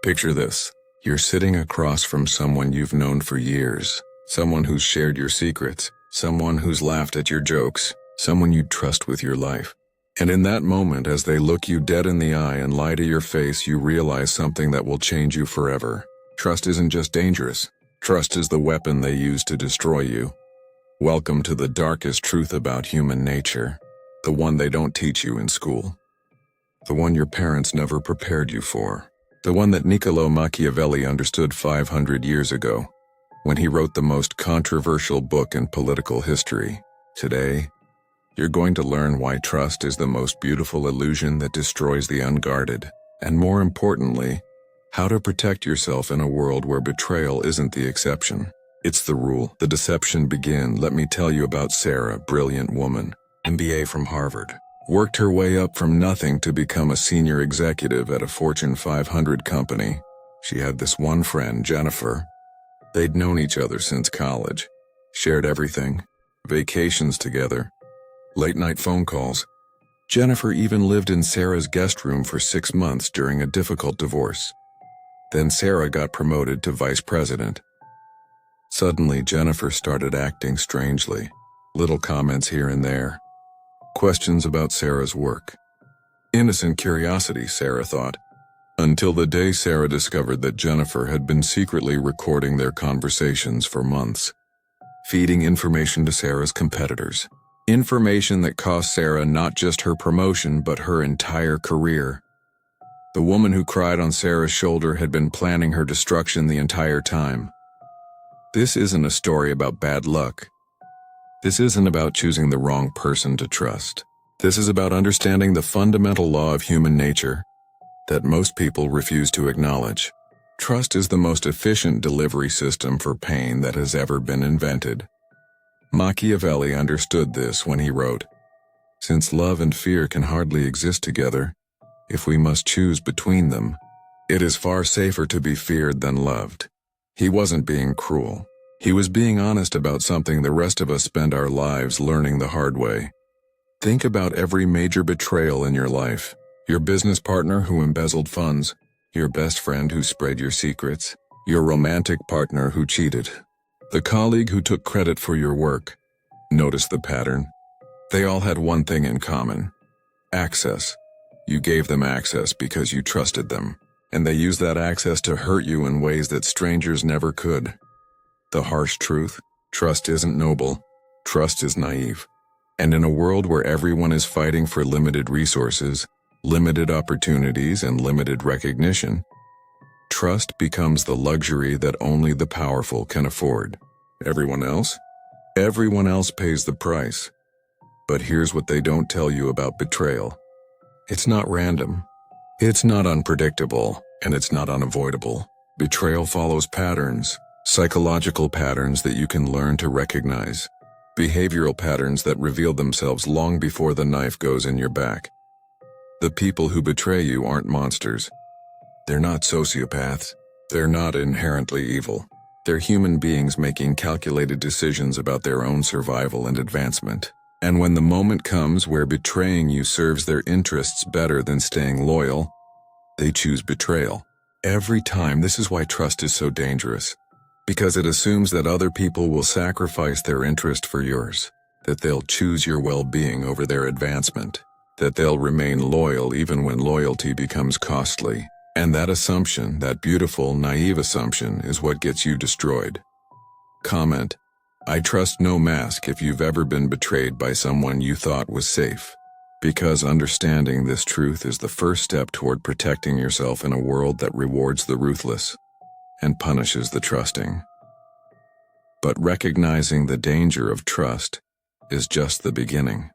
Picture this. You're sitting across from someone you've known for years, someone who's shared your secrets, someone who's laughed at your jokes, someone you trust with your life. And in that moment, as they look you dead in the eye and lie to your face, you realize something that will change you forever. Trust isn't just dangerous. Trust is the weapon they use to destroy you. Welcome to the darkest truth about human nature, the one they don't teach you in school. The one your parents never prepared you for. The one that Niccolò Machiavelli understood 500 years ago, when he wrote the most controversial book in political history. Today, you're going to learn why trust is the most beautiful illusion that destroys the unguarded, and more importantly, how to protect yourself in a world where betrayal isn't the exception. It's the rule. The deception begins. Let me tell you about Sarah, brilliant woman, MBA from Harvard. Worked her way up from nothing to become a senior executive at a Fortune 500 company. She had this one friend, Jennifer. They'd known each other since college, shared everything, vacations together, late-night phone calls. Jennifer even lived in Sarah's guest room for 6 months during a difficult divorce. Then Sarah got promoted to vice president. Suddenly, Jennifer started acting strangely. Little comments here and there. Questions about Sarah's work. Innocent curiosity, Sarah thought. Until the day Sarah discovered that Jennifer had been secretly recording their conversations for months, feeding information to Sarah's competitors. Information that cost Sarah not just her promotion but her entire career. The woman who cried on Sarah's shoulder had been planning her destruction the entire time. This isn't a story about bad luck. This isn't about choosing the wrong person to trust. This is about understanding the fundamental law of human nature that most people refuse to acknowledge. Trust is the most efficient delivery system for pain that has ever been invented. Machiavelli understood this when he wrote, "Since love and fear can hardly exist together, if we must choose between them, it is far safer to be feared than loved." He wasn't being cruel. He was being honest about something the rest of us spend our lives learning the hard way. Think about every major betrayal in your life. Your business partner who embezzled funds, your best friend who spread your secrets, your romantic partner who cheated, the colleague who took credit for your work. Notice the pattern? They all had one thing in common: access. You gave them access because you trusted them, and they used that access to hurt you in ways that strangers never could. The harsh truth: trust isn't noble, trust is naive. And in a world where everyone is fighting for limited resources, limited opportunities, and limited recognition, trust becomes the luxury that only the powerful can afford. Everyone else? Everyone else pays the price. But here's what they don't tell you about betrayal. It's not random. It's not unpredictable, and it's not unavoidable. Betrayal follows patterns. Psychological patterns that you can learn to recognize. Behavioral patterns that reveal themselves long before the knife goes in your back. The people who betray you aren't monsters. They're not sociopaths. They're not inherently evil. They're human beings making calculated decisions about their own survival and advancement. And when the moment comes where betraying you serves their interests better than staying loyal, they choose betrayal. Every time. This is why trust is so dangerous. Because it assumes that other people will sacrifice their interest for yours, that they'll choose your well-being over their advancement, that they'll remain loyal even when loyalty becomes costly. And that assumption, that beautiful, naive assumption, is what gets you destroyed. Comment: I trust no mask if you've ever been betrayed by someone you thought was safe. Because understanding this truth is the first step toward protecting yourself in a world that rewards the ruthless and punishes the trusting. But recognizing the danger of trust is just the beginning.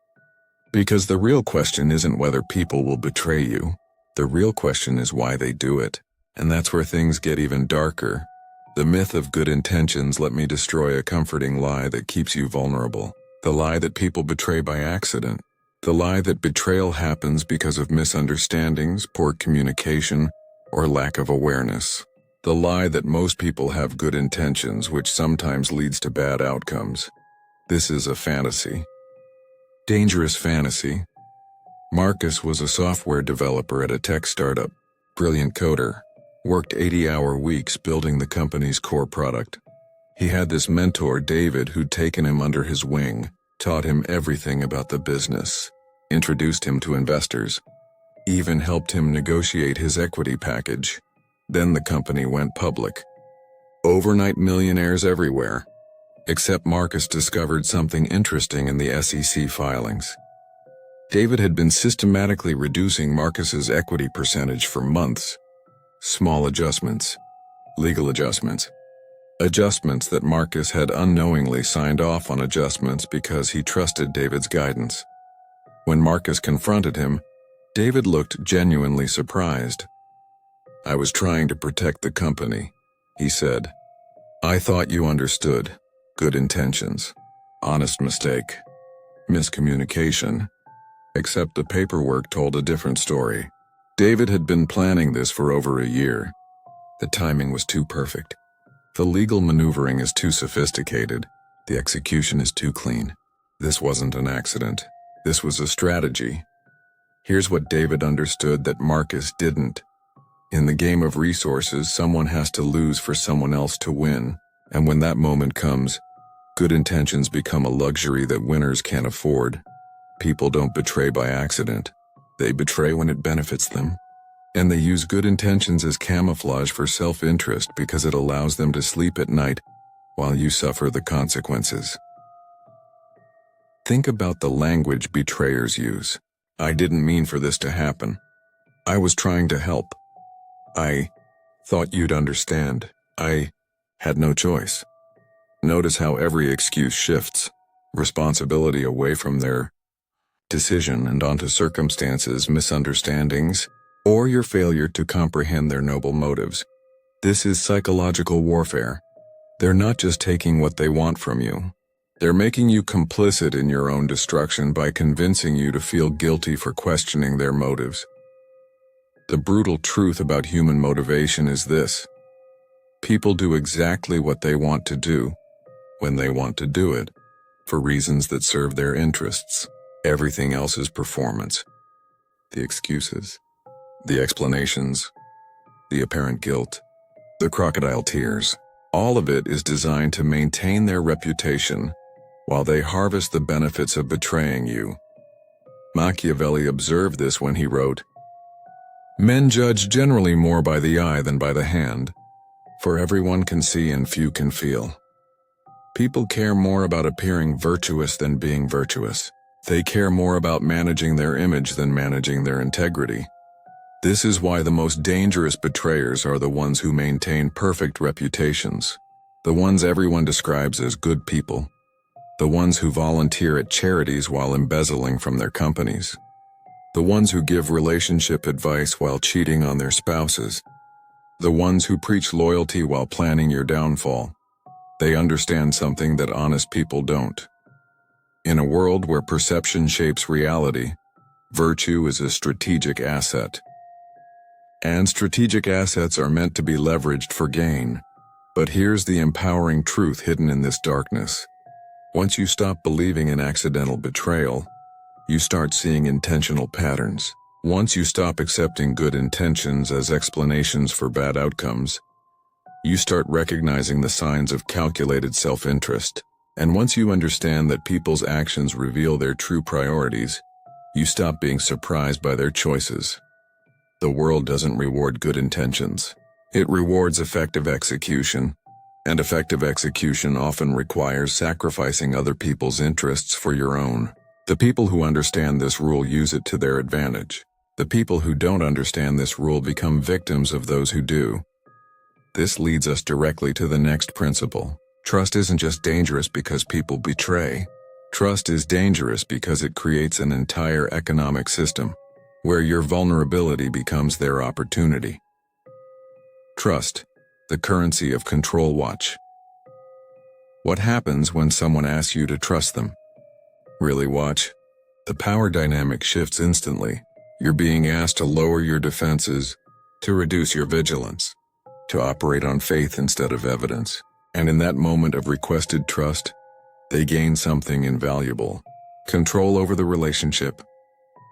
Because the real question isn't whether people will betray you. The real question is why they do it. And that's where things get even darker. The myth of good intentions. Let me destroy a comforting lie that keeps you vulnerable. The lie that people betray by accident. The lie that betrayal happens because of misunderstandings, poor communication, or lack of awareness. The lie that most people have good intentions, which sometimes leads to bad outcomes. This is a fantasy. Dangerous fantasy. Marcus was a software developer at a tech startup. Brilliant coder. worked 80-hour weeks building the company's core product. He had this mentor, David, who'd taken him under his wing, taught him everything about the business, introduced him to investors, even helped him negotiate his equity package. Then the company went public. Overnight millionaires everywhere. Except Marcus discovered something interesting in the SEC filings. David had been systematically reducing Marcus's equity percentage for months. Small adjustments, legal adjustments, adjustments that Marcus had unknowingly signed off on adjustments because he trusted David's guidance. When Marcus confronted him, David looked genuinely surprised. "I was trying to protect the company," he said. "I thought you understood. Good intentions. Honest mistake. Miscommunication." Except the paperwork told a different story. David had been planning this for over a year. The timing was too perfect. The legal maneuvering is too sophisticated. The execution is too clean. This wasn't an accident. This was a strategy. Here's what David understood that Marcus didn't. In the game of resources, someone has to lose for someone else to win. And when that moment comes, good intentions become a luxury that winners can't afford. People don't betray by accident. They betray when it benefits them. And they use good intentions as camouflage for self-interest because it allows them to sleep at night while you suffer the consequences. Think about the language betrayers use. "I didn't mean for this to happen. I was trying to help. I thought you'd understand. I had no choice." Notice how every excuse shifts responsibility away from their decision and onto circumstances, misunderstandings, or your failure to comprehend their noble motives. This is psychological warfare. They're not just taking what they want from you. They're making you complicit in your own destruction by convincing you to feel guilty for questioning their motives. The brutal truth about human motivation is this: people do exactly what they want to do, when they want to do it, for reasons that serve their interests. Everything else is performance. The excuses, the explanations, the apparent guilt, the crocodile tears, all of it is designed to maintain their reputation while they harvest the benefits of betraying you. Machiavelli observed this when he wrote, "Men judge generally more by the eye than by the hand, for everyone can see and few can feel." People care more about appearing virtuous than being virtuous. They care more about managing their image than managing their integrity. This is why the most dangerous betrayers are the ones who maintain perfect reputations, the ones everyone describes as good people, the ones who volunteer at charities while embezzling from their companies, the ones who give relationship advice while cheating on their spouses, the ones who preach loyalty while planning your downfall. They understand something that honest people don't. In a world where perception shapes reality, virtue is a strategic asset. And strategic assets are meant to be leveraged for gain. But here's the empowering truth hidden in this darkness. Once you stop believing in accidental betrayal, you start seeing intentional patterns. Once you stop accepting good intentions as explanations for bad outcomes, you start recognizing the signs of calculated self-interest. And once you understand that people's actions reveal their true priorities, you stop being surprised by their choices. The world doesn't reward good intentions. It rewards effective execution, and effective execution often requires sacrificing other people's interests for your own. The people who understand this rule use it to their advantage. The people who don't understand this rule become victims of those who do. This leads us directly to the next principle. Trust isn't just dangerous because people betray. Trust is dangerous because it creates an entire economic system, where your vulnerability becomes their opportunity. Trust, the currency of control. Watch. What happens when someone asks you to trust them? Really watch. The power dynamic shifts instantly. You're being asked to lower your defenses, to reduce your vigilance, to operate on faith instead of evidence. And in that moment of requested trust, they gain something invaluable. Control over the relationship,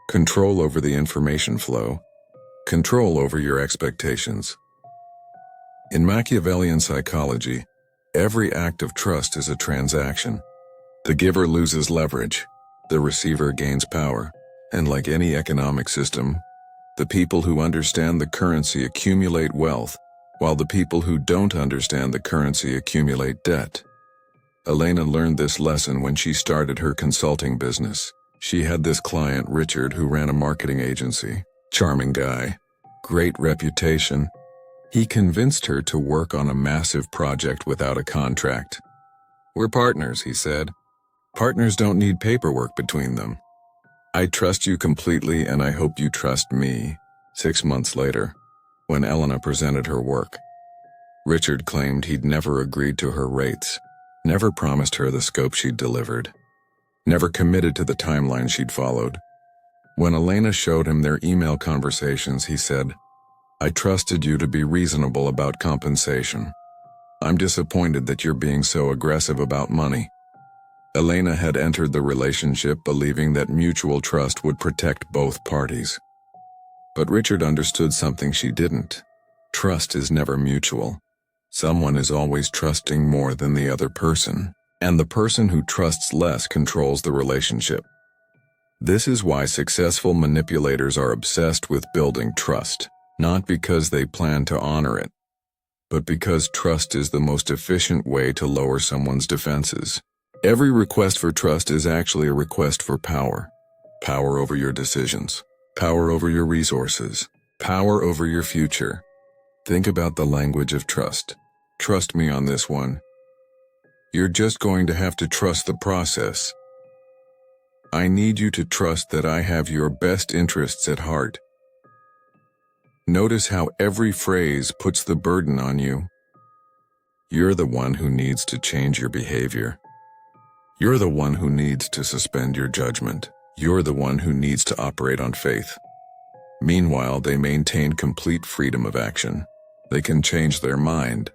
control over the information flow, control over your expectations. In Machiavellian psychology, every act of trust is a transaction. The giver loses leverage, the receiver gains power, and like any economic system, the people who understand the currency accumulate wealth, while the people who don't understand the currency accumulate debt. Elena learned this lesson when she started her consulting business. She had this client, Richard, who ran a marketing agency. Charming guy, great reputation. He convinced her to work on a massive project without a contract. "We're partners," he said. "Partners don't need paperwork between them. I trust you completely and I hope you trust me." 6 months later, when Elena presented her work, Richard claimed he'd never agreed to her rates, never promised her the scope she'd delivered, never committed to the timeline she'd followed. When Elena showed him their email conversations, he said, "I trusted you to be reasonable about compensation. I'm disappointed that you're being so aggressive about money." Elena had entered the relationship believing that mutual trust would protect both parties. But Richard understood something she didn't. Trust is never mutual. Someone is always trusting more than the other person, and the person who trusts less controls the relationship. This is why successful manipulators are obsessed with building trust, not because they plan to honor it, but because trust is the most efficient way to lower someone's defenses. Every request for trust is actually a request for power. Power over your decisions, power over your resources, power over your future. Think about the language of trust. "Trust me on this one. You're just going to have to trust the process. I need you to trust that I have your best interests at heart." Notice how every phrase puts the burden on you. You're the one who needs to change your behavior. You're the one who needs to suspend your judgment. You're the one who needs to operate on faith. Meanwhile, they maintain complete freedom of action. They can change their mind.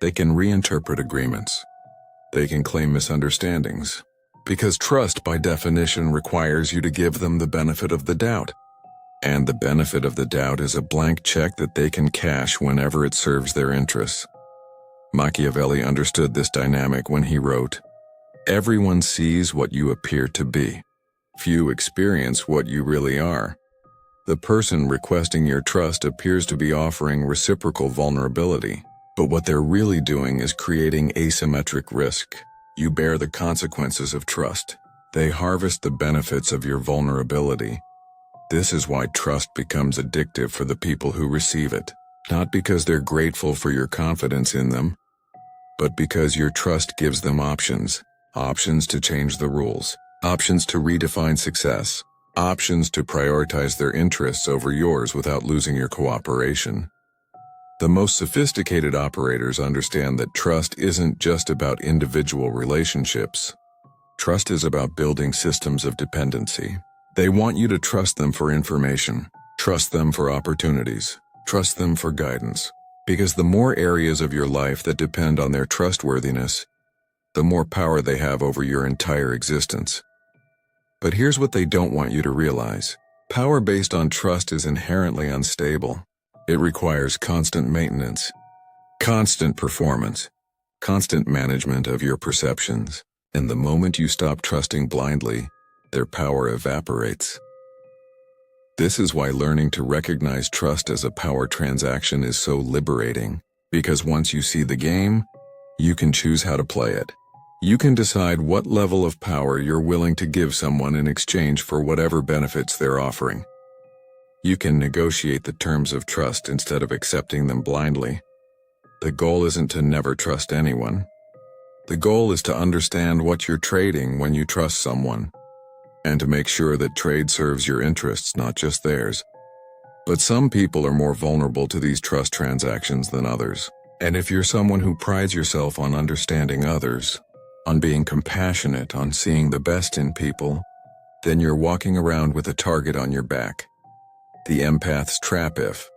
They can reinterpret agreements. They can claim misunderstandings. Because trust, by definition, requires you to give them the benefit of the doubt. And the benefit of the doubt is a blank check that they can cash whenever it serves their interests. Machiavelli understood this dynamic when he wrote, "Everyone sees what you appear to be. Few experience what you really are." The person requesting your trust appears to be offering reciprocal vulnerability, but what they're really doing is creating asymmetric risk. You bear the consequences of trust. They harvest the benefits of your vulnerability. This is why trust becomes addictive for the people who receive it, not because they're grateful for your confidence in them, but because your trust gives them options. Options to change the rules, options to redefine success, options to prioritize their interests over yours without losing your cooperation. The most sophisticated operators understand that trust isn't just about individual relationships. Trust is about building systems of dependency. They want you to trust them for information, trust them for opportunities, trust them for guidance. Because the more areas of your life that depend on their trustworthiness, the more power they have over your entire existence. But here's what they don't want you to realize. Power based on trust is inherently unstable. It requires constant maintenance, constant performance, constant management of your perceptions. And the moment you stop trusting blindly, their power evaporates. This is why learning to recognize trust as a power transaction is so liberating. Because once you see the game, you can choose how to play it. You can decide what level of power you're willing to give someone in exchange for whatever benefits they're offering. You can negotiate the terms of trust instead of accepting them blindly. The goal isn't to never trust anyone. The goal is to understand what you're trading when you trust someone, and to make sure that trade serves your interests, not just theirs. But some people are more vulnerable to these trust transactions than others. And if you're someone who prides yourself on understanding others, on being compassionate, on seeing the best in people, then you're walking around with a target on your back. The empath's trap. If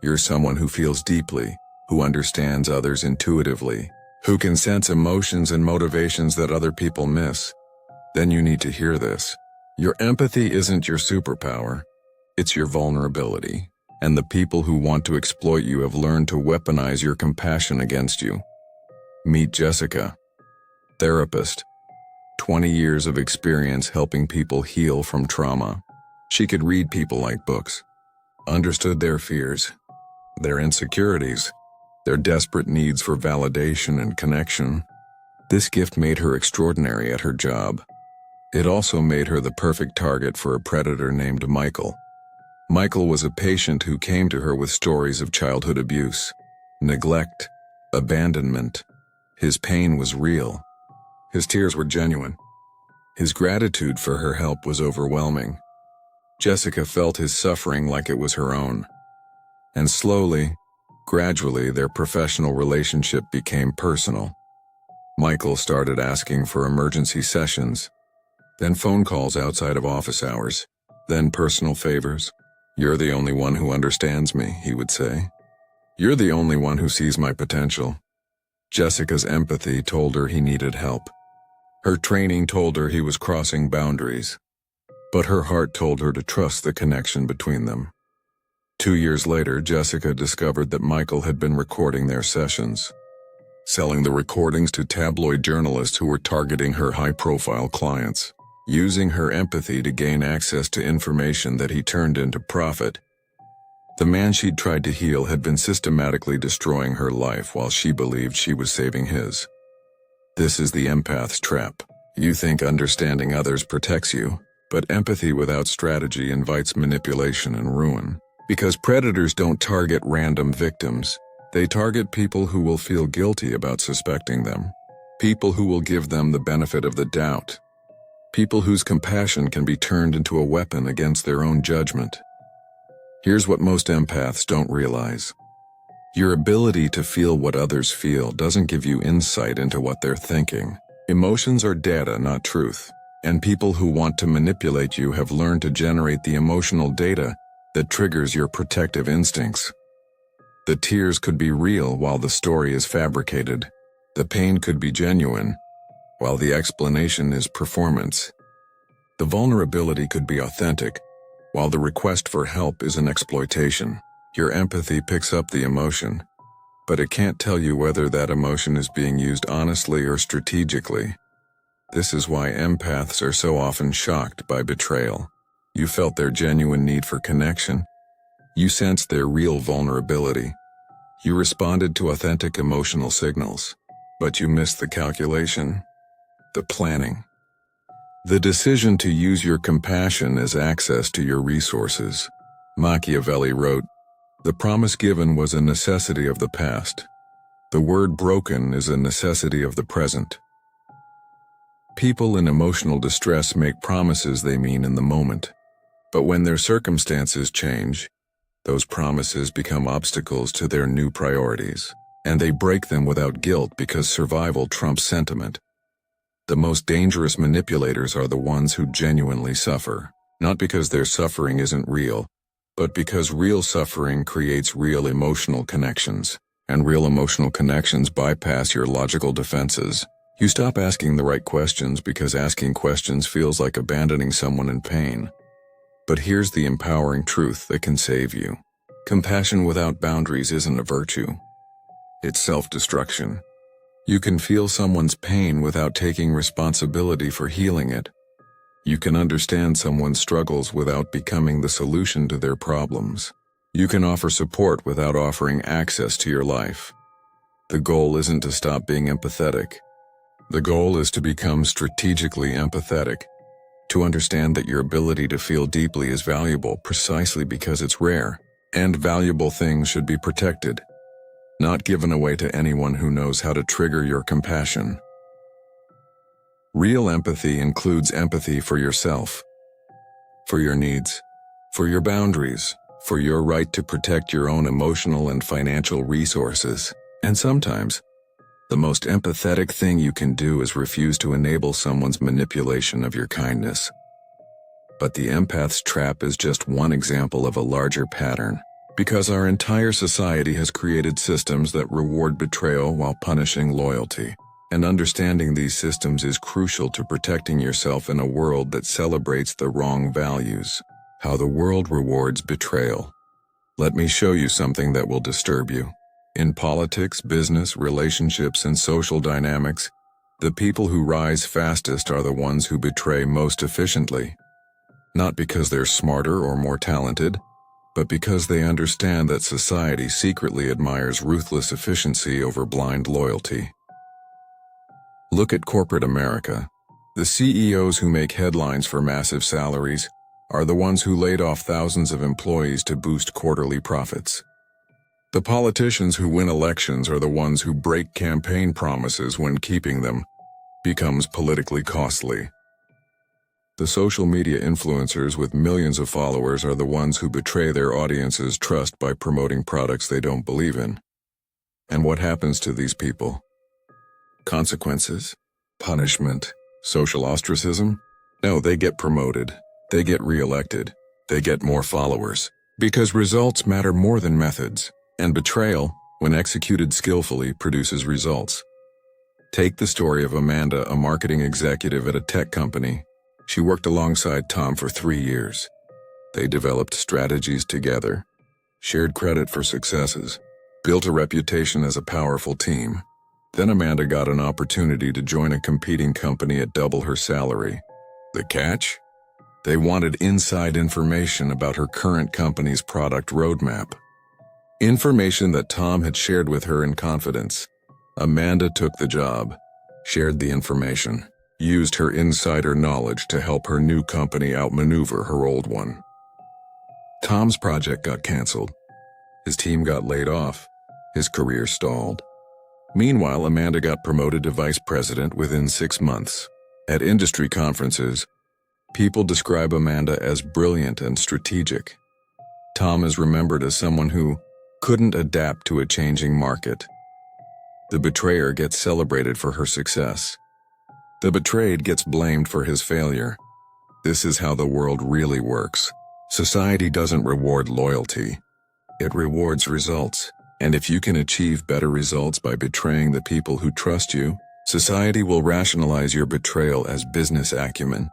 you're someone who feels deeply, who understands others intuitively, who can sense emotions and motivations that other people miss, then you need to hear this. Your empathy isn't your superpower, it's your vulnerability. And the people who want to exploit you have learned to weaponize your compassion against you. Meet Jessica. Therapist. 20 years of experience helping people heal from trauma. She could read people like books. Understood their fears, their insecurities, their desperate needs for validation and connection. This gift made her extraordinary at her job. It also made her the perfect target for a predator named Michael. Michael was a patient who came to her with stories of childhood abuse, neglect, abandonment. His pain was real. His tears were genuine. His gratitude for her help was overwhelming. Jessica felt his suffering like it was her own. And slowly, gradually, their professional relationship became personal. Michael started asking for emergency sessions, then phone calls outside of office hours, then personal favors. "You're the only one who understands me," he would say. "You're the only one who sees my potential." Jessica's empathy told her he needed help. Her training told her he was crossing boundaries. But her heart told her to trust the connection between them. 2 years later, Jessica discovered that Michael had been recording their sessions, selling the recordings to tabloid journalists who were targeting her high-profile clients, using her empathy to gain access to information that he turned into profit. The man she'd tried to heal had been systematically destroying her life while she believed she was saving his. This is the empath's trap. You think understanding others protects you, but empathy without strategy invites manipulation and ruin. Because predators don't target random victims, they target people who will feel guilty about suspecting them, people who will give them the benefit of the doubt, people whose compassion can be turned into a weapon against their own judgment. Here's what most empaths don't realize. Your ability to feel what others feel doesn't give you insight into what they're thinking. Emotions are data, not truth. And people who want to manipulate you have learned to generate the emotional data that triggers your protective instincts. The tears could be real while the story is fabricated. The pain could be genuine, while the explanation is performance. The vulnerability could be authentic, while the request for help is an exploitation. Your empathy picks up the emotion, but it can't tell you whether that emotion is being used honestly or strategically. This is why empaths are so often shocked by betrayal. You felt their genuine need for connection. You sensed their real vulnerability. You responded to authentic emotional signals, but you missed the calculation, the planning. The decision to use your compassion as access to your resources. Machiavelli wrote, "The promise given was a necessity of the past. The word broken is a necessity of the present." People in emotional distress make promises they mean in the moment. But when their circumstances change, those promises become obstacles to their new priorities, and they break them without guilt because survival trumps sentiment. The most dangerous manipulators are the ones who genuinely suffer, not because their suffering isn't real, but because real suffering creates real emotional connections, and real emotional connections bypass your logical defenses. You stop asking the right questions because asking questions feels like abandoning someone in pain. But here's the empowering truth that can save you. Compassion without boundaries isn't a virtue. It's self-destruction. You can feel someone's pain without taking responsibility for healing it. You can understand someone's struggles without becoming the solution to their problems. You can offer support without offering access to your life. The goal isn't to stop being empathetic. The goal is to become strategically empathetic, to understand that your ability to feel deeply is valuable precisely because it's rare, and valuable things should be protected, not given away to anyone who knows how to trigger your compassion. Real empathy includes empathy for yourself, for your needs, for your boundaries, for your right to protect your own emotional and financial resources. And sometimes, the most empathetic thing you can do is refuse to enable someone's manipulation of your kindness. But the empath's trap is just one example of a larger pattern. Because our entire society has created systems that reward betrayal while punishing loyalty. And understanding these systems is crucial to protecting yourself in a world that celebrates the wrong values. How the world rewards betrayal. Let me show you something that will disturb you. In politics, business, relationships, and social dynamics, the people who rise fastest are the ones who betray most efficiently. Not because they're smarter or more talented, but because they understand that society secretly admires ruthless efficiency over blind loyalty. Look at corporate America. The CEOs who make headlines for massive salaries are the ones who laid off thousands of employees to boost quarterly profits. The politicians who win elections are the ones who break campaign promises when keeping them becomes politically costly. The social media influencers with millions of followers are the ones who betray their audience's trust by promoting products they don't believe in. And what happens to these people? Consequences? Punishment? Social ostracism? No, they get promoted. They get re-elected. They get more followers. Because results matter more than methods. And betrayal, when executed skillfully, produces results. Take the story of Amanda, a marketing executive at a tech company. She worked alongside Tom for 3 years. They developed strategies together, shared credit for successes, built a reputation as a powerful team. Then Amanda got an opportunity to join a competing company at double her salary. The catch? They wanted inside information about her current company's product roadmap. Information that Tom had shared with her in confidence. Amanda took the job, shared the information, used her insider knowledge to help her new company outmaneuver her old one. Tom's project got canceled. His team got laid off. His career stalled. Meanwhile, Amanda got promoted to vice president within 6 months. At industry conferences, people describe Amanda as brilliant and strategic. Tom is remembered as someone who couldn't adapt to a changing market. The betrayer gets celebrated for her success. The betrayed gets blamed for his failure. This is how the world really works. Society doesn't reward loyalty. It rewards results. And if you can achieve better results by betraying the people who trust you, society will rationalize your betrayal as business acumen,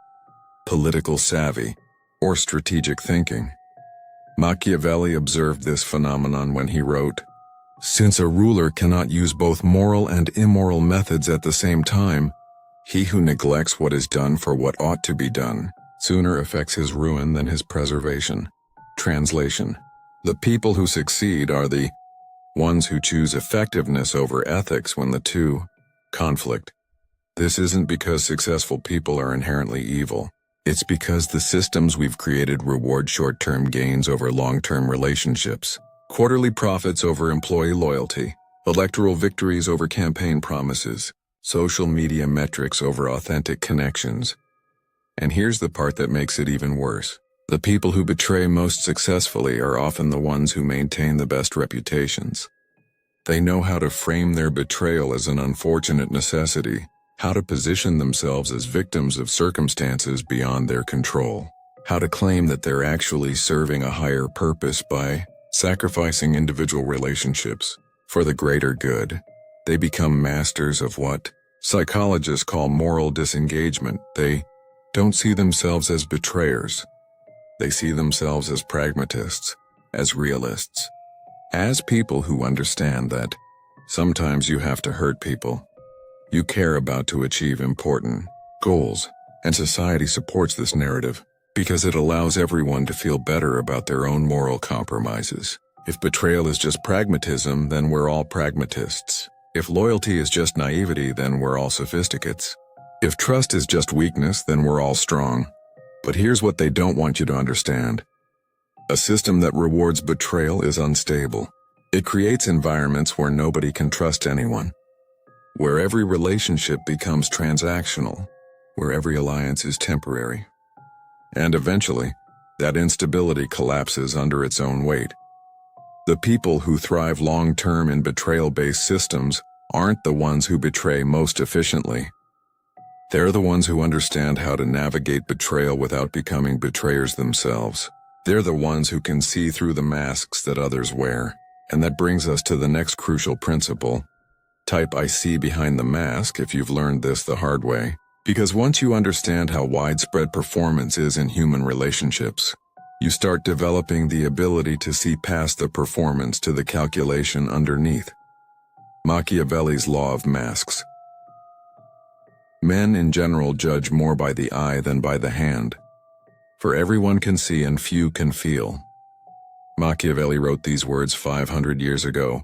political savvy, or strategic thinking. Machiavelli observed this phenomenon when he wrote, "Since a ruler cannot use both moral and immoral methods at the same time, he who neglects what is done for what ought to be done sooner affects his ruin than his preservation." Translation: the people who succeed are the ones who choose effectiveness over ethics when the two conflict. This isn't because successful people are inherently evil. It's because the systems we've created reward short-term gains over long-term relationships, quarterly profits over employee loyalty, electoral victories over campaign promises, social media metrics over authentic connections. And here's the part that makes it even worse. The people who betray most successfully are often the ones who maintain the best reputations. They know how to frame their betrayal as an unfortunate necessity, how to position themselves as victims of circumstances beyond their control, how to claim that they're actually serving a higher purpose by sacrificing individual relationships for the greater good. They become masters of what psychologists call moral disengagement. They don't see themselves as betrayers. They see themselves as pragmatists, as realists, as people who understand that sometimes you have to hurt people you care about to achieve important goals, and society supports this narrative because it allows everyone to feel better about their own moral compromises. If betrayal is just pragmatism, then we're all pragmatists. If loyalty is just naivety, then we're all sophisticates. If trust is just weakness, then we're all strong. But here's what they don't want you to understand. A system that rewards betrayal is unstable. It creates environments where nobody can trust anyone, where every relationship becomes transactional, where every alliance is temporary. And eventually, that instability collapses under its own weight. The people who thrive long-term in betrayal-based systems aren't the ones who betray most efficiently. They're the ones who understand how to navigate betrayal without becoming betrayers themselves. They're the ones who can see through the masks that others wear. And that brings us to the next crucial principle. Type "I see behind the mask" if you've learned this the hard way. Because once you understand how widespread performance is in human relationships, You start developing the ability to see past the performance to the calculation underneath. Machiavelli's law of masks. Men in general judge more by the eye than by the hand, for everyone can see and few can feel. Machiavelli wrote these words 500 years ago,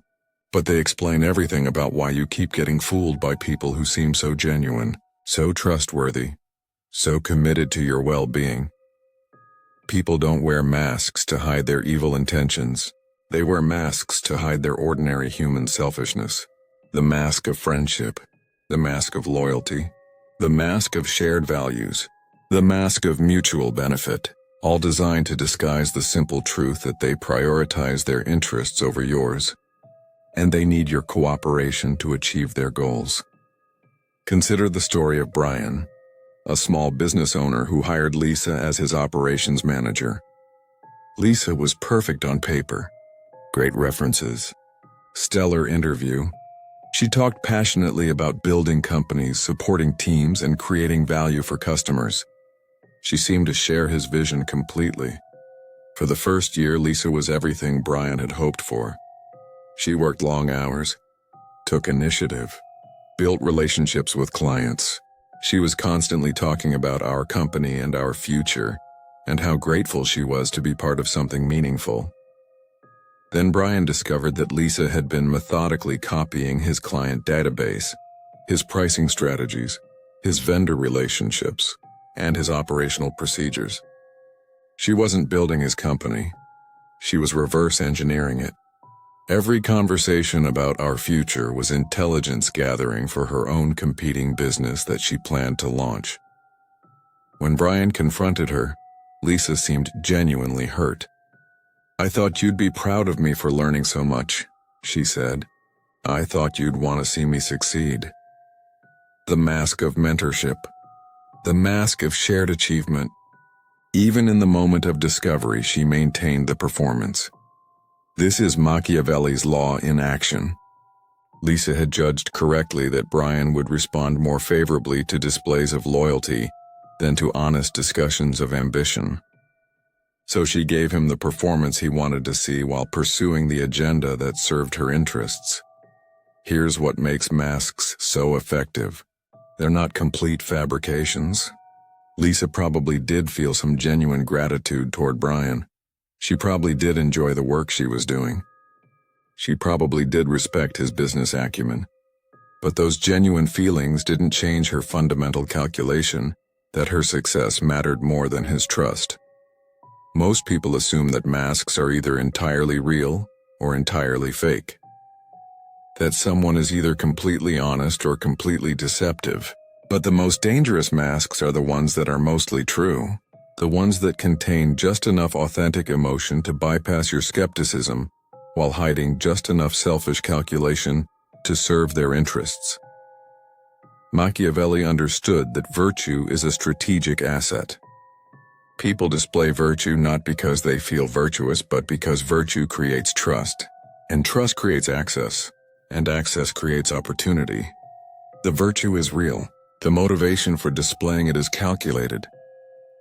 but they explain everything about why you keep getting fooled by people who seem so genuine, so trustworthy, so committed to your well-being. People don't wear masks to hide their evil intentions. They wear masks to hide their ordinary human selfishness. The mask of friendship, the mask of loyalty, the mask of shared values, the mask of mutual benefit, all designed to disguise the simple truth that they prioritize their interests over yours, and they need your cooperation to achieve their goals. Consider the story of Brian, a small business owner who hired Lisa as his operations manager. Lisa was perfect on paper. Great references. Stellar interview. She talked passionately about building companies, supporting teams, and creating value for customers. She seemed to share his vision completely. For the first year, Lisa was everything Brian had hoped for. She worked long hours, took initiative, built relationships with clients. She was constantly talking about our company and our future, and how grateful she was to be part of something meaningful. Then Brian discovered that Lisa had been methodically copying his client database, his pricing strategies, his vendor relationships, and his operational procedures. She wasn't building his company. She was reverse engineering it. Every conversation about our future was intelligence gathering for her own competing business that she planned to launch. When Brian confronted her, Lisa seemed genuinely hurt. "I thought you'd be proud of me for learning so much," she said. "I thought you'd want to see me succeed." The mask of mentorship. The mask of shared achievement. Even in the moment of discovery, she maintained the performance. This is Machiavelli's law in action. Lisa had judged correctly that Brian would respond more favorably to displays of loyalty than to honest discussions of ambition. So she gave him the performance he wanted to see while pursuing the agenda that served her interests. Here's what makes masks so effective. They're not complete fabrications. Lisa probably did feel some genuine gratitude toward Brian. She probably did enjoy the work she was doing. She probably did respect his business acumen. But those genuine feelings didn't change her fundamental calculation that her success mattered more than his trust. Most people assume that masks are either entirely real or entirely fake. That someone is either completely honest or completely deceptive. But the most dangerous masks are the ones that are mostly true. The ones that contain just enough authentic emotion to bypass your skepticism while hiding just enough selfish calculation to serve their interests. Machiavelli understood that virtue is a strategic asset. People display virtue not because they feel virtuous, but because virtue creates trust, and trust creates access, and access creates opportunity. The virtue is real. The motivation for displaying it is calculated.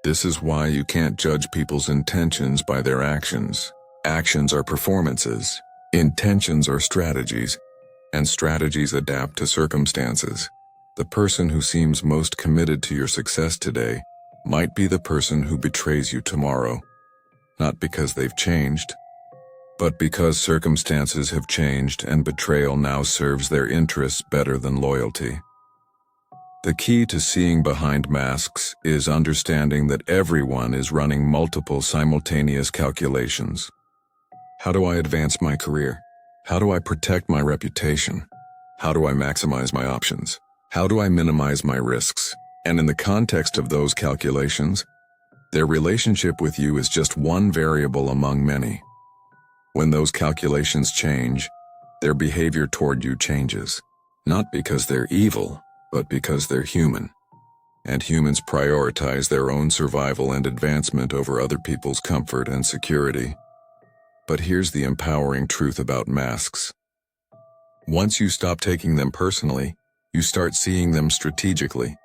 This is why you can't judge people's intentions by their actions. Actions are performances, intentions are strategies, and strategies adapt to circumstances. The person who seems most committed to your success today might be the person who betrays you tomorrow, not because they've changed, but because circumstances have changed and betrayal now serves their interests better than loyalty. The key to seeing behind masks is understanding that everyone is running multiple simultaneous calculations. How do I advance my career? How do I protect my reputation? How do I maximize my options? How do I minimize my risks? And in the context of those calculations, their relationship with you is just one variable among many. When those calculations change, their behavior toward you changes, not because they're evil, but because they're human. And humans prioritize their own survival and advancement over other people's comfort and security. But here's the empowering truth about masks. Once you stop taking them personally, you start seeing them strategically.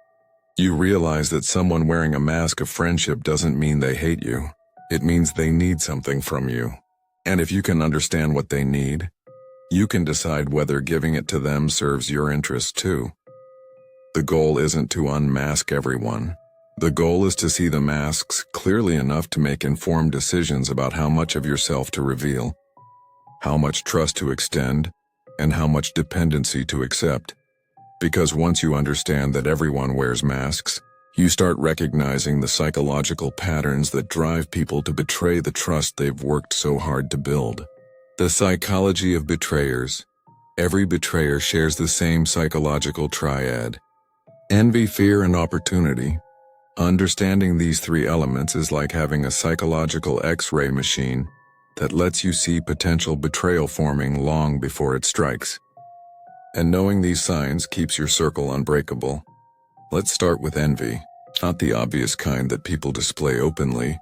You realize that someone wearing a mask of friendship doesn't mean they hate you. It means they need something from you. And if you can understand what they need, you can decide whether giving it to them serves your interest too. The goal isn't to unmask everyone. The goal is to see the masks clearly enough to make informed decisions about how much of yourself to reveal, how much trust to extend, and how much dependency to accept. Because once you understand that everyone wears masks, you start recognizing the psychological patterns that drive people to betray the trust they've worked so hard to build. The psychology of betrayers. Every betrayer shares the same psychological triad: envy, fear, and opportunity. Understanding these three elements is like having a psychological X-ray machine that lets you see potential betrayal forming long before it strikes. And knowing these signs keeps your circle unbreakable. Let's start with envy, not the obvious kind that people display openly,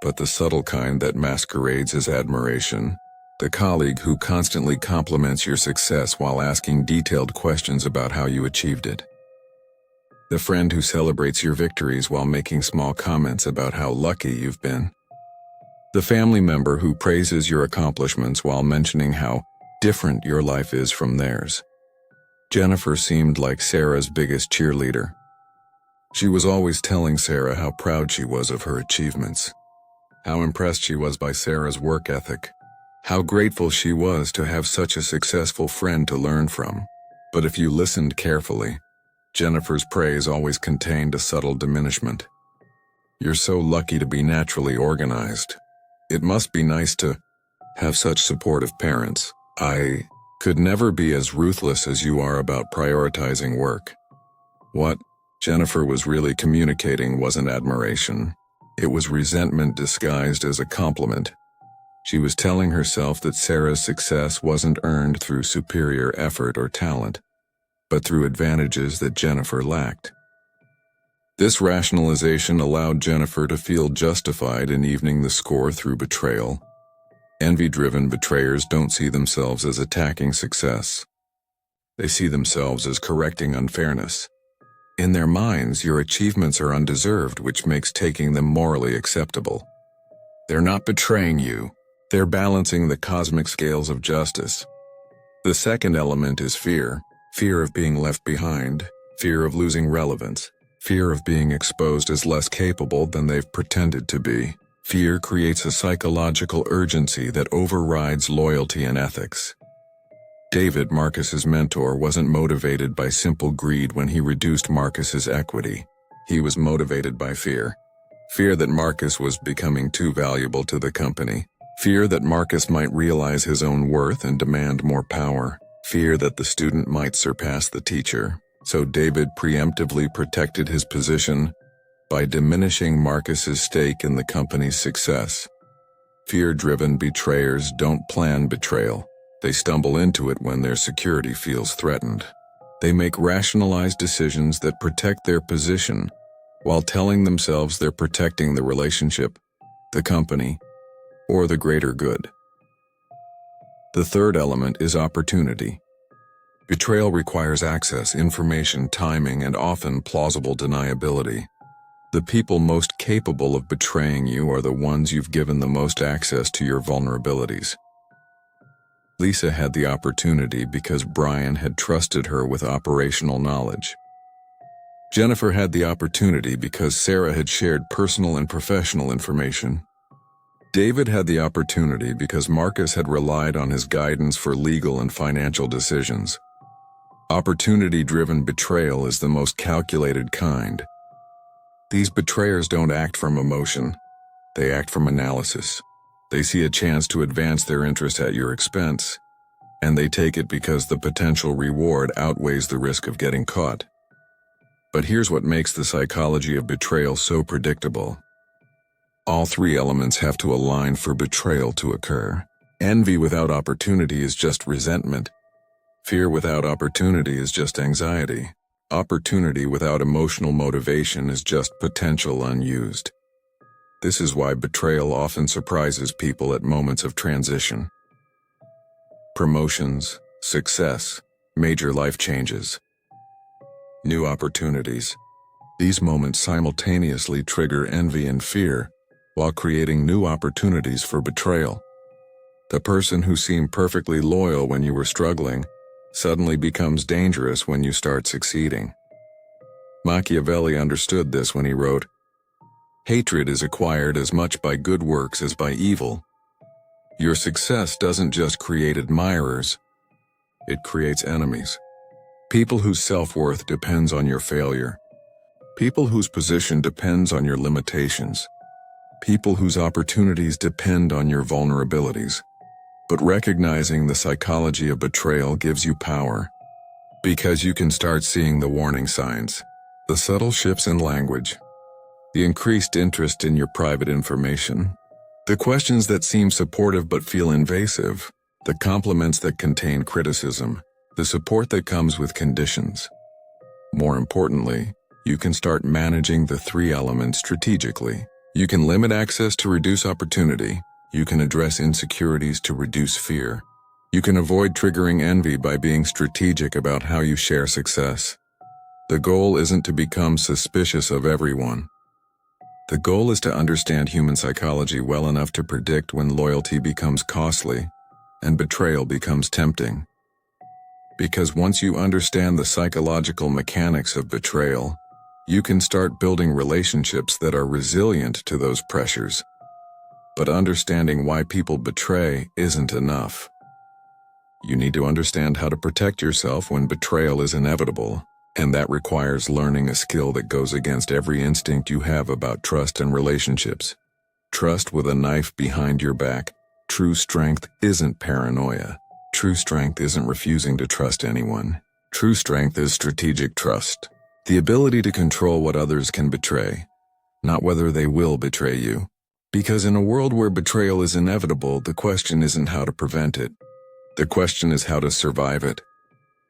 but the subtle kind that masquerades as admiration. The colleague who constantly compliments your success while asking detailed questions about how you achieved it. The friend who celebrates your victories while making small comments about how lucky you've been. The family member who praises your accomplishments while mentioning how different your life is from theirs. Jennifer seemed like Sarah's biggest cheerleader. She was always telling Sarah how proud she was of her achievements, how impressed she was by Sarah's work ethic, how grateful she was to have such a successful friend to learn from. But if you listened carefully, Jennifer's praise always contained a subtle diminishment. You're so lucky to be naturally organized. It must be nice to have such supportive parents. I could never be as ruthless as you are about prioritizing work. What Jennifer was really communicating wasn't admiration. It was resentment disguised as a compliment. She was telling herself that Sarah's success wasn't earned through superior effort or talent, but through advantages that Jennifer lacked. This rationalization allowed Jennifer to feel justified in evening the score through betrayal. Envy-driven betrayers don't see themselves as attacking success. They see themselves as correcting unfairness. In their minds, your achievements are undeserved, which makes taking them morally acceptable. They're not betraying you. They're balancing the cosmic scales of justice. The second element is fear. Fear of being left behind, fear of losing relevance, fear of being exposed as less capable than they've pretended to be. Fear creates a psychological urgency that overrides loyalty and ethics. David, Marcus's mentor, wasn't motivated by simple greed when he reduced Marcus's equity. He was motivated by fear. Fear that Marcus was becoming too valuable to the company. Fear that Marcus might realize his own worth and demand more power. Fear that the student might surpass the teacher. So David preemptively protected his position by diminishing Marcus's stake in the company's success. Fear-driven betrayers don't plan betrayal. They stumble into it when their security feels threatened. They make rationalized decisions that protect their position while telling themselves they're protecting the relationship, the company, or the greater good. The third element is opportunity. Betrayal requires access, information, timing, and often plausible deniability. The people most capable of betraying you are the ones you've given the most access to your vulnerabilities. Lisa had the opportunity because Brian had trusted her with operational knowledge. Jennifer had the opportunity because Sarah had shared personal and professional information. David had the opportunity because Marcus had relied on his guidance for legal and financial decisions. Opportunity-driven betrayal is the most calculated kind. These betrayers don't act from emotion. They act from analysis. They see a chance to advance their interest at your expense, and they take it because the potential reward outweighs the risk of getting caught. But here's what makes the psychology of betrayal so predictable. All three elements have to align for betrayal to occur. Envy without opportunity is just resentment. Fear without opportunity is just anxiety. Opportunity without emotional motivation is just potential unused. This is why betrayal often surprises people at moments of transition. Promotions, success, major life changes, new opportunities. These moments simultaneously trigger envy and fear, while creating new opportunities for betrayal. The person who seemed perfectly loyal when you were struggling suddenly becomes dangerous when you start succeeding. Machiavelli understood this when he wrote, "Hatred is acquired as much by good works as by evil." Your success doesn't just create admirers, it creates enemies. People whose self-worth depends on your failure. People whose position depends on your limitations. People whose opportunities depend on your vulnerabilities. But recognizing the psychology of betrayal gives you power, because you can start seeing the warning signs, the subtle shifts in language, the increased interest in your private information, the questions that seem supportive but feel invasive, the compliments that contain criticism, the support that comes with conditions. More importantly, you can start managing the three elements strategically. You can limit access to reduce opportunity. You can address insecurities to reduce fear. You can avoid triggering envy by being strategic about how you share success. The goal isn't to become suspicious of everyone. The goal is to understand human psychology well enough to predict when loyalty becomes costly and betrayal becomes tempting. Because once you understand the psychological mechanics of betrayal, you can start building relationships that are resilient to those pressures. But understanding why people betray isn't enough. You need to understand how to protect yourself when betrayal is inevitable, and that requires learning a skill that goes against every instinct you have about trust and relationships. Trust with a knife behind your back. True strength isn't paranoia. True strength isn't refusing to trust anyone. True strength is strategic trust. The ability to control what others can betray, not whether they will betray you. Because in a world where betrayal is inevitable, the question isn't how to prevent it. The question is how to survive it.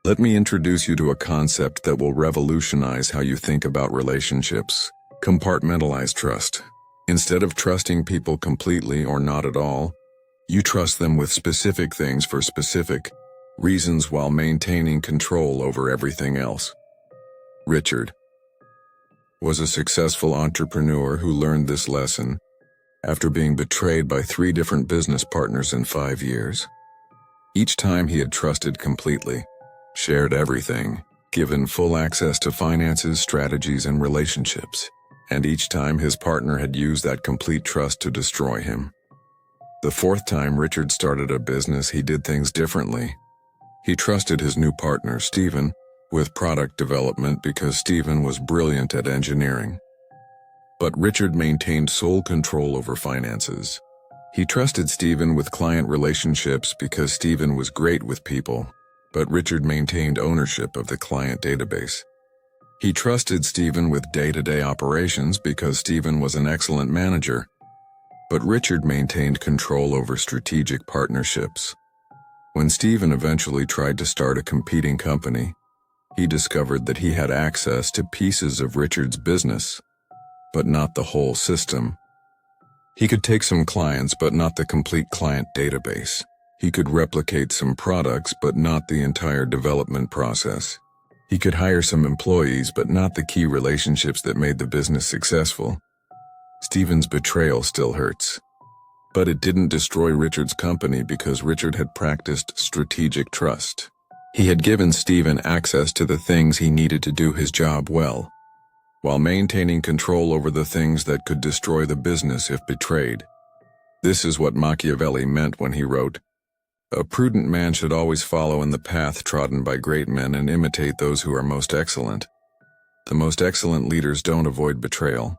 Let me introduce you to a concept that will revolutionize how you think about relationships. Compartmentalize trust. Instead of trusting people completely or not at all, you trust them with specific things for specific reasons while maintaining control over everything else. Richard was a successful entrepreneur who learned this lesson after being betrayed by 3 different business partners in 5 years. Each time he had trusted completely, shared everything, given full access to finances, strategies, and relationships. And each time his partner had used that complete trust to destroy him. The 4th time Richard started a business, he did things differently. He trusted his new partner, Stephen, with product development because Stephen was brilliant at engineering. But Richard maintained sole control over finances. He trusted Stephen with client relationships because Stephen was great with people, but Richard maintained ownership of the client database. He trusted Stephen with day-to-day operations because Stephen was an excellent manager, but Richard maintained control over strategic partnerships. When Stephen eventually tried to start a competing company, he discovered that he had access to pieces of Richard's business, but not the whole system. He could take some clients, but not the complete client database. He could replicate some products, but not the entire development process. He could hire some employees, but not the key relationships that made the business successful. Stephen's betrayal still hurts. But it didn't destroy Richard's company because Richard had practiced strategic trust. He had given Stephen access to the things he needed to do his job well, while maintaining control over the things that could destroy the business if betrayed. This is what Machiavelli meant when he wrote, "A prudent man should always follow in the path trodden by great men and imitate those who are most excellent." The most excellent leaders don't avoid betrayal.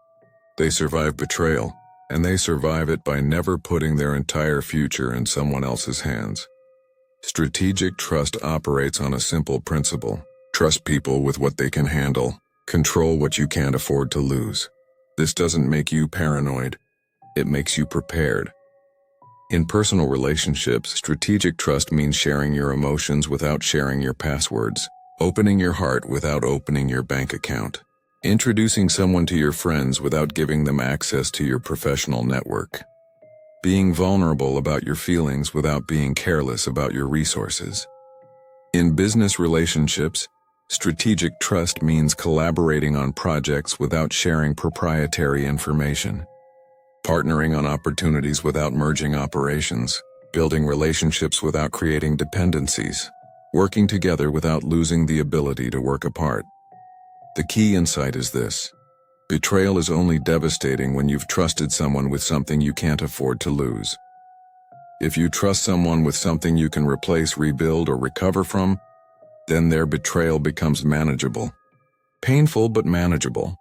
They survive betrayal, and they survive it by never putting their entire future in someone else's hands. Strategic trust operates on a simple principle. Trust people with what they can handle. Control what you can't afford to lose. This doesn't make you paranoid. It makes you prepared. In personal relationships, strategic trust means sharing your emotions without sharing your passwords, opening your heart without opening your bank account, introducing someone to your friends without giving them access to your professional network, being vulnerable about your feelings without being careless about your resources. In business relationships, strategic trust means collaborating on projects without sharing proprietary information. partnering on opportunities without merging operations, building relationships without creating dependencies, working together without losing the ability to work apart. The key insight is this: betrayal is only devastating when you've trusted someone with something you can't afford to lose. If you trust someone with something you can replace, rebuild, or recover from, then their betrayal becomes manageable. Painful, but manageable.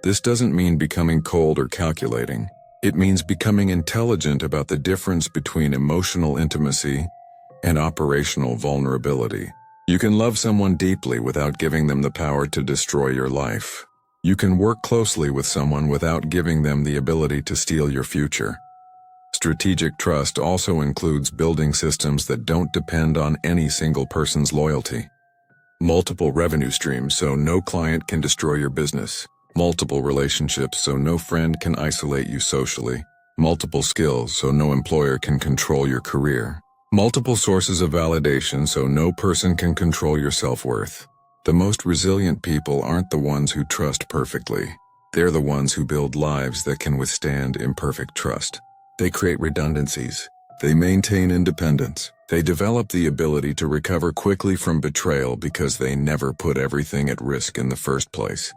This doesn't mean becoming cold or calculating. It means becoming intelligent about the difference between emotional intimacy and operational vulnerability. You can love someone deeply without giving them the power to destroy your life. You can work closely with someone without giving them the ability to steal your future. Strategic trust also includes building systems that don't depend on any single person's loyalty. Multiple revenue streams so no client can destroy your business. Multiple relationships so no friend can isolate you socially. Multiple skills so no employer can control your career. Multiple sources of validation so no person can control your self-worth. The most resilient people aren't the ones who trust perfectly. They're the ones who build lives that can withstand imperfect trust. They create redundancies. They maintain independence. They develop the ability to recover quickly from betrayal because they never put everything at risk in the first place.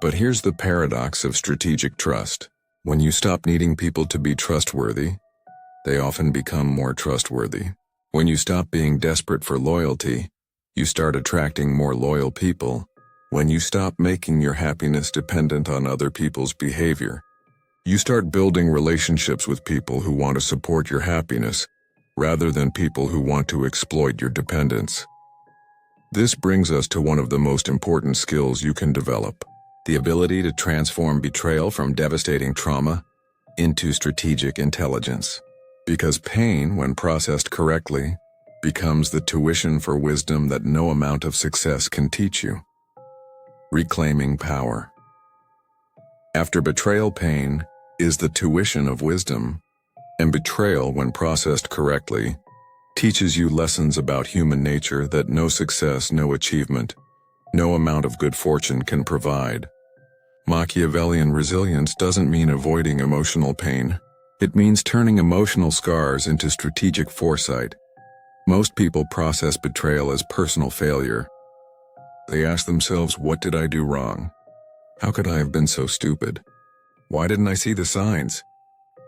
But here's the paradox of strategic trust. When you stop needing people to be trustworthy, they often become more trustworthy. When you stop being desperate for loyalty, you start attracting more loyal people. When you stop making your happiness dependent on other people's behavior, you start building relationships with people who want to support your happiness, rather than people who want to exploit your dependence. This brings us to one of the most important skills you can develop: the ability to transform betrayal from devastating trauma into strategic intelligence. Because pain, when processed correctly, becomes the tuition for wisdom that no amount of success can teach you. Reclaiming power. After betrayal, pain is the tuition of wisdom, and betrayal, when processed correctly, teaches you lessons about human nature that no success, no achievement, no amount of good fortune can provide. Machiavellian resilience doesn't mean avoiding emotional pain. It means turning emotional scars into strategic foresight. Most people process betrayal as personal failure. They ask themselves, what did I do wrong? How could I have been so stupid? Why didn't I see the signs?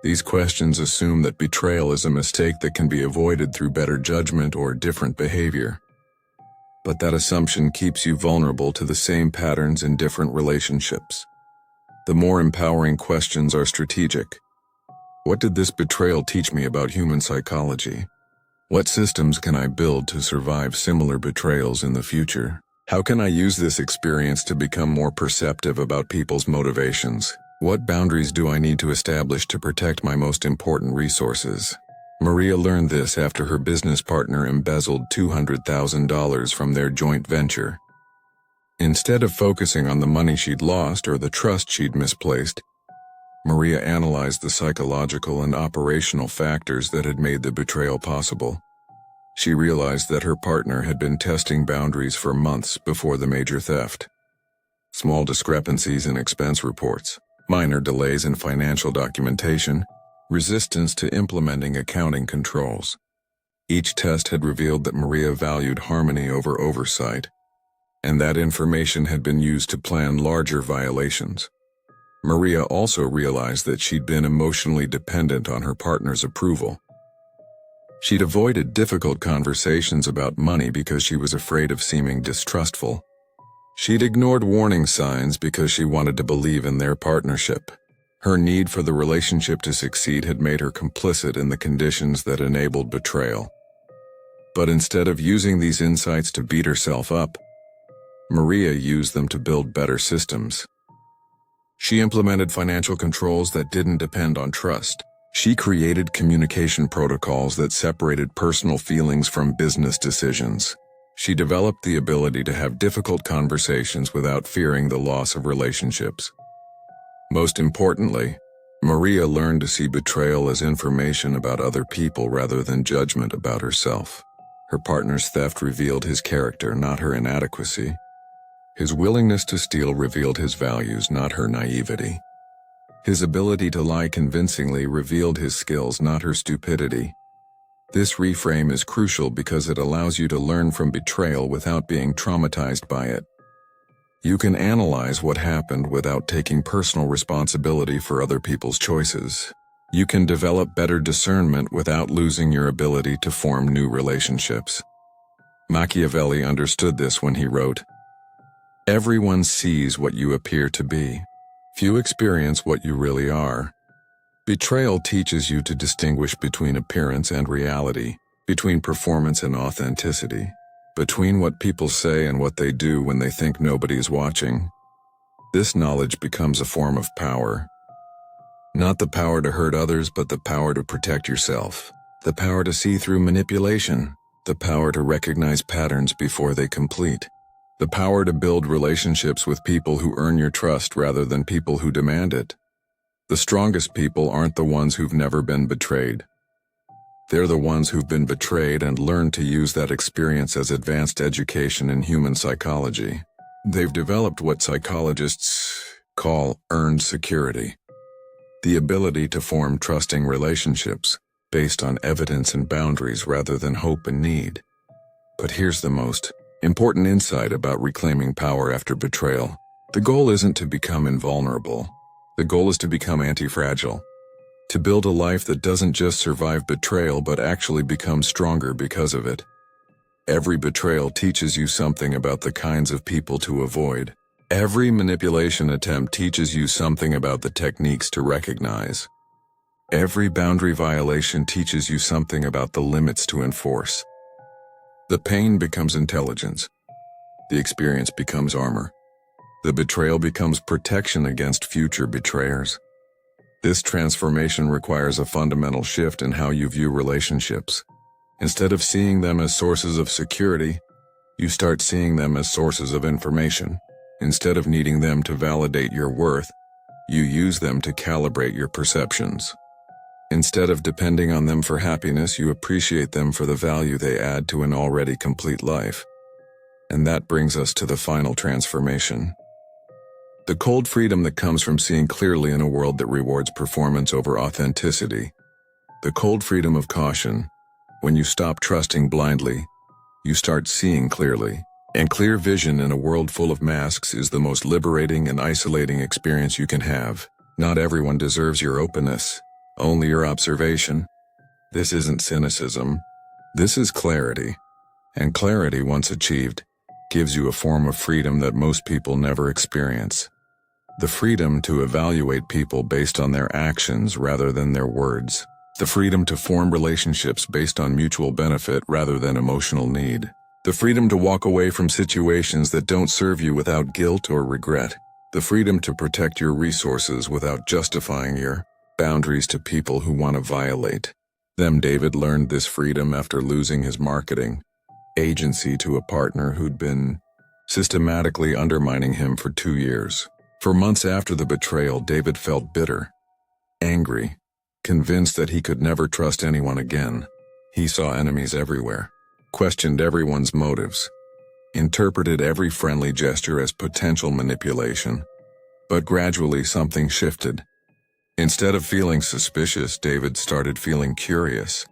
These questions assume that betrayal is a mistake that can be avoided through better judgment or different behavior. But that assumption keeps you vulnerable to the same patterns in different relationships. The more empowering questions are strategic. What did this betrayal teach me about human psychology? What systems can I build to survive similar betrayals in the future? How can I use this experience to become more perceptive about people's motivations? What boundaries do I need to establish to protect my most important resources? Maria learned this after her business partner embezzled $200,000 from their joint venture. Instead of focusing on the money she'd lost or the trust she'd misplaced, Maria analyzed the psychological and operational factors that had made the betrayal possible. She realized that her partner had been testing boundaries for months before the major theft. Small discrepancies in expense reports, minor delays in financial documentation, resistance to implementing accounting controls. Each test had revealed that Maria valued harmony over oversight, and that information had been used to plan larger violations. Maria also realized that she'd been emotionally dependent on her partner's approval. She'd avoided difficult conversations about money because she was afraid of seeming distrustful. She'd ignored warning signs because she wanted to believe in their partnership. Her need for the relationship to succeed had made her complicit in the conditions that enabled betrayal. But instead of using these insights to beat herself up, Maria used them to build better systems. She implemented financial controls that didn't depend on trust. She created communication protocols that separated personal feelings from business decisions. She developed the ability to have difficult conversations without fearing the loss of relationships. Most importantly, Maria learned to see betrayal as information about other people rather than judgment about herself. Her partner's theft revealed his character, not her inadequacy. His willingness to steal revealed his values, not her naivety. His ability to lie convincingly revealed his skills, not her stupidity. This reframe is crucial because it allows you to learn from betrayal without being traumatized by it. You can analyze what happened without taking personal responsibility for other people's choices. You can develop better discernment without losing your ability to form new relationships. Machiavelli understood this when he wrote, "Everyone sees what you appear to be. Few experience what you really are." Betrayal teaches you to distinguish between appearance and reality, between performance and authenticity, between what people say and what they do when they think nobody is watching. This knowledge becomes a form of power. Not the power to hurt others, but the power to protect yourself. The power to see through manipulation. The power to recognize patterns before they complete. The power to build relationships with people who earn your trust rather than people who demand it. The strongest people aren't the ones who've never been betrayed. They're the ones who've been betrayed and learned to use that experience as advanced education in human psychology. They've developed what psychologists call earned security. The ability to form trusting relationships based on evidence and boundaries rather than hope and need. But here's the most important insight about reclaiming power after betrayal. The goal isn't to become invulnerable. The goal is to become anti-fragile. To build a life that doesn't just survive betrayal but actually becomes stronger because of it. Every betrayal teaches you something about the kinds of people to avoid. Every manipulation attempt teaches you something about the techniques to recognize. Every boundary violation teaches you something about the limits to enforce. The pain becomes intelligence. The experience becomes armor. The betrayal becomes protection against future betrayers. This transformation requires a fundamental shift in how you view relationships. Instead of seeing them as sources of security, you start seeing them as sources of information. Instead of needing them to validate your worth, you use them to calibrate your perceptions. Instead of depending on them for happiness, you appreciate them for the value they add to an already complete life. And that brings us to the final transformation. The cold freedom that comes from seeing clearly in a world that rewards performance over authenticity. The cold freedom of caution. When you stop trusting blindly, you start seeing clearly. And clear vision in a world full of masks is the most liberating and isolating experience you can have. Not everyone deserves your openness, only your observation. This isn't cynicism. This is clarity. And clarity, once achieved, gives you a form of freedom that most people never experience. The freedom to evaluate people based on their actions rather than their words. The freedom to form relationships based on mutual benefit rather than emotional need. The freedom to walk away from situations that don't serve you without guilt or regret. The freedom to protect your resources without justifying your boundaries to people who want to violate them. David learned this freedom after losing his marketing agency to a partner who'd been systematically undermining him for 2 years. For months after the betrayal, David felt bitter, angry, convinced that he could never trust anyone again. He saw enemies everywhere, questioned everyone's motives, interpreted every friendly gesture as potential manipulation. But gradually something shifted. Instead of feeling suspicious, David started feeling curious.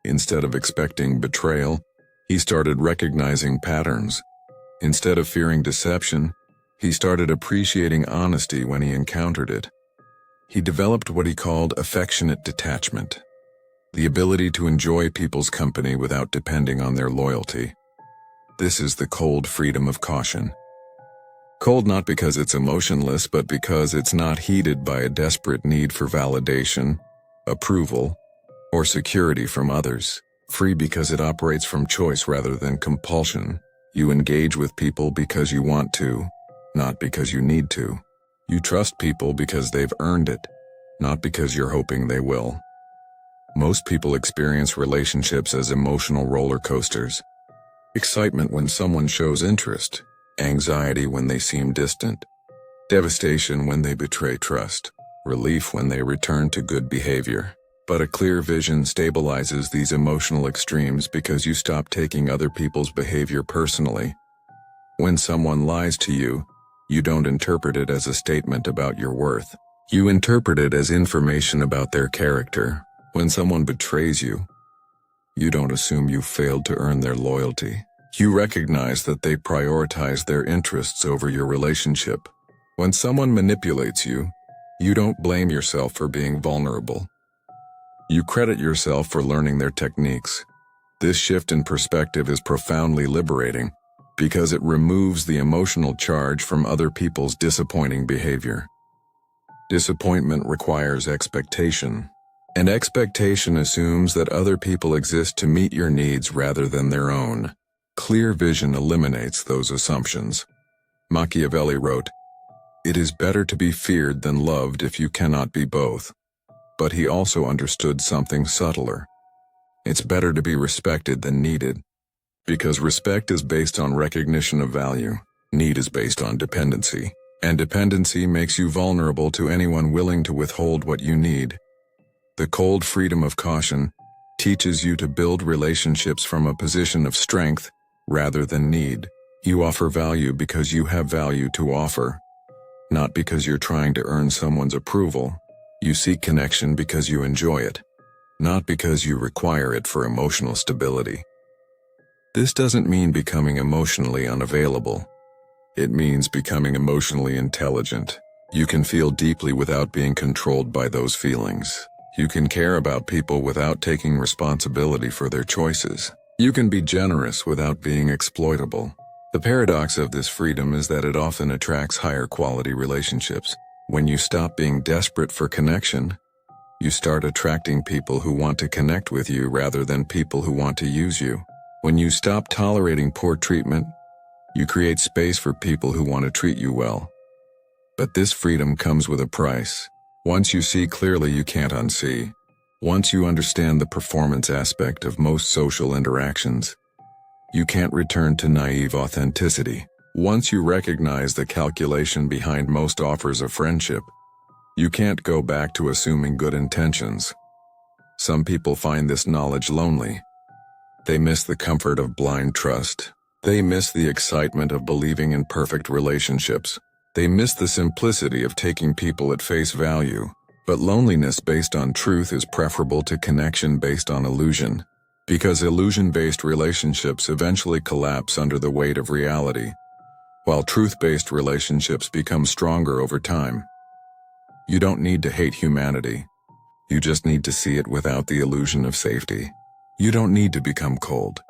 Instead of expecting betrayal, he started recognizing patterns. Instead of fearing deception, he started appreciating honesty when he encountered it. He developed what he called affectionate detachment, the ability to enjoy people's company without depending on their loyalty. This is the cold freedom of caution. Cold not because it's emotionless, but because it's not heated by a desperate need for validation, approval, or security from others. Free because it operates from choice rather than compulsion. You engage with people because you want to, not because you need to. You trust people because they've earned it, not because you're hoping they will. Most people experience relationships as emotional roller coasters. Excitement when someone shows interest, anxiety when they seem distant, devastation when they betray trust, relief when they return to good behavior. But a clear vision stabilizes these emotional extremes because you stop taking other people's behavior personally. When someone lies to you, you don't interpret it as a statement about your worth. You interpret it as information about their character. When someone betrays you, you don't assume you failed to earn their loyalty. You recognize that they prioritize their interests over your relationship. When someone manipulates you, you don't blame yourself for being vulnerable. You credit yourself for learning their techniques. This shift in perspective is profoundly liberating because it removes the emotional charge from other people's disappointing behavior. Disappointment requires expectation, and expectation assumes that other people exist to meet your needs rather than their own. Clear vision eliminates those assumptions. Machiavelli wrote, "It is better to be feared than loved if you cannot be both." But he also understood something subtler. It's better to be respected than needed, because respect is based on recognition of value. Need is based on dependency, and dependency makes you vulnerable to anyone willing to withhold what you need. The cold freedom of caution teaches you to build relationships from a position of strength rather than need. You offer value because you have value to offer, not because you're trying to earn someone's approval. You seek connection because you enjoy it, not because you require it for emotional stability. This doesn't mean becoming emotionally unavailable. It means becoming emotionally intelligent. You can feel deeply without being controlled by those feelings. You can care about people without taking responsibility for their choices. You can be generous without being exploitable. The paradox of this freedom is that it often attracts higher quality relationships. When you stop being desperate for connection, you start attracting people who want to connect with you rather than people who want to use you. When you stop tolerating poor treatment, you create space for people who want to treat you well. But this freedom comes with a price. Once you see clearly, you can't unsee. Once you understand the performance aspect of most social interactions, you can't return to naive authenticity. Once you recognize the calculation behind most offers of friendship, you can't go back to assuming good intentions. Some people find this knowledge lonely. They miss the comfort of blind trust. They miss the excitement of believing in perfect relationships. They miss the simplicity of taking people at face value. But loneliness based on truth is preferable to connection based on illusion, because illusion-based relationships eventually collapse under the weight of reality, while truth-based relationships become stronger over time. You don't need to hate humanity. You just need to see it without the illusion of safety. You don't need to become cold.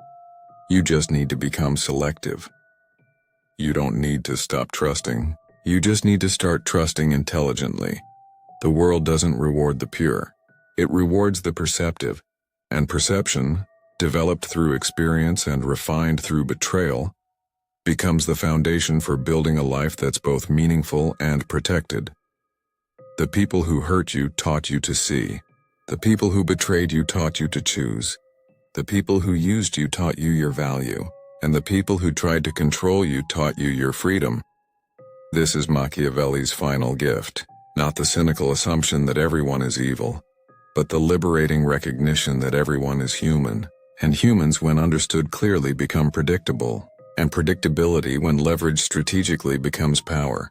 You just need to become selective. You don't need to stop trusting. You just need to start trusting intelligently. The world doesn't reward the pure. It rewards the perceptive. And perception, developed through experience and refined through betrayal, becomes the foundation for building a life that's both meaningful and protected. The people who hurt you taught you to see. The people who betrayed you taught you to choose. The people who used you taught you your value. And the people who tried to control you taught you your freedom. This is Machiavelli's final gift, not the cynical assumption that everyone is evil, but the liberating recognition that everyone is human, and humans, when understood clearly, become predictable, and predictability, when leveraged strategically, becomes power.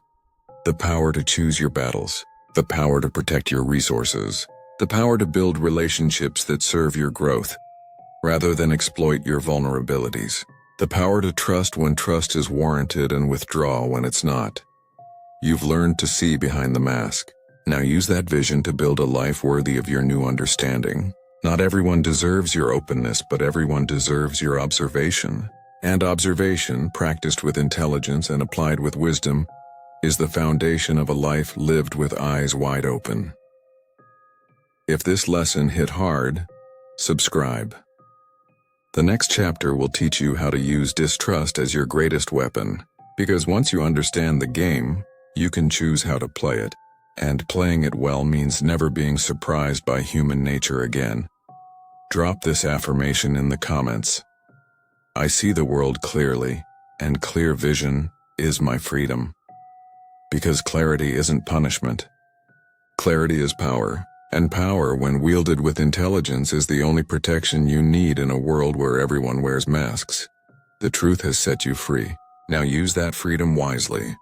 The power to choose your battles, the power to protect your resources, the power to build relationships that serve your growth, rather than exploit your vulnerabilities. The power to trust when trust is warranted and withdraw when it's not. You've learned to see behind the mask. Now use that vision to build a life worthy of your new understanding. Not everyone deserves your openness, but everyone deserves your observation. And observation, practiced with intelligence and applied with wisdom, is the foundation of a life lived with eyes wide open. If this lesson hit hard, subscribe. The next chapter will teach you how to use distrust as your greatest weapon, because once you understand the game, you can choose how to play it, and playing it well means never being surprised by human nature again. Drop this affirmation in the comments. I see the world clearly, and clear vision is my freedom. Because clarity isn't punishment. Clarity is power, and power, when wielded with intelligence, is the only protection you need in a world where everyone wears masks. The truth has set you free. Now use that freedom wisely.